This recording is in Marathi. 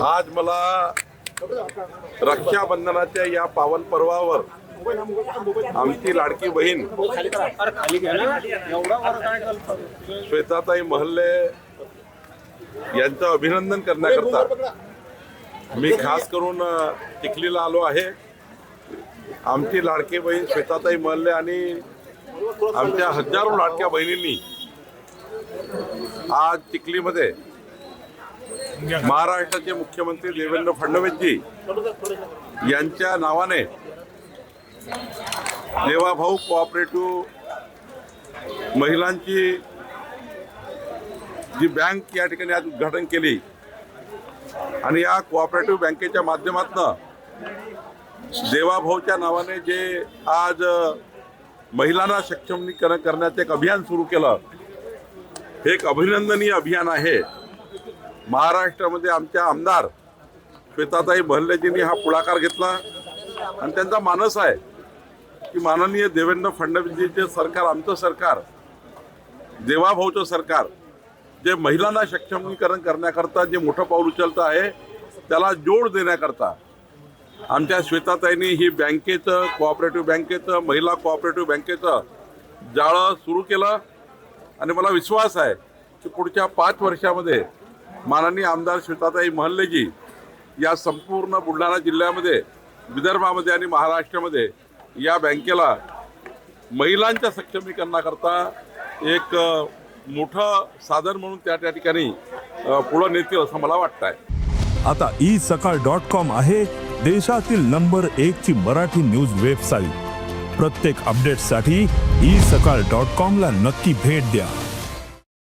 आज मला रक्षाबंधनाच्या या पावन पर्वावर आमची लाडकी बहीण श्वेताताई महल्ले यांचं अभिनंदन करण्याकरता मी खास करून चिखलीला आलो आहे। आमची लाडकी बहीण श्वेताताई महल्ले आणि आमच्या हजारो लाडक्या बहिणींनी आज चिखलीमध्ये महाराष्ट्राचे मुख्यमंत्री देवेंद्र फडणवीसजी यांच्या नावाने देवाभाऊ कोऑपरेटिव्ह महिलांची जी बँक या ठिकाणी आज उद्घाटन केली आणि या कोऑपरेटिव्ह बँकेच्या माध्यमातून देवाभाऊच्या नावाने जे आज महिलांना सक्षमीकरण करण्याचे एक अभियान सुरू केलं, हे एक अभिनंदनीय अभियान आहे। महाराष्ट्रामध्ये आमच्या आमदार श्वेताताई महल्लेजींनी हा पुढाकार घेतला आणि त्यांचा मानस आहे की माननीय देवेंद्र फडणवीसजीचे सरकार, आमचं सरकार, देवाभाऊचं सरकार जे महिलांना सक्षमीकरण करण्याकरता जे मोठं पाऊल उचलतं आहे त्याला जोड देण्याकरता आमच्या श्वेताताईंनी ही बँकेचं, कोऑपरेटिव्ह बँकेचं, महिला कोऑपरेटिव्ह बँकेचं जाळं सुरू केलं आणि मला विश्वास आहे की पुढच्या 5 वर्षामध्ये माननीय आमदार श्वेताताई महल्लेजी या संपूर्ण बुलढाणा जिल्ह्यामध्ये, विदर्भामध्ये आणि महाराष्ट्रामध्ये या बँकेला महिलांच्या सक्षमीकरणाकरता एक मोठं साधन म्हणून त्या ठिकाणी पुढे नेतील असं मला वाटतं आहे। आता isakal.com आहे देशातील नंबर 1 ची मराठी न्यूज वेबसाईट। प्रत्येक अपडेटसाठी isakal.com ला नक्की भेट द्या।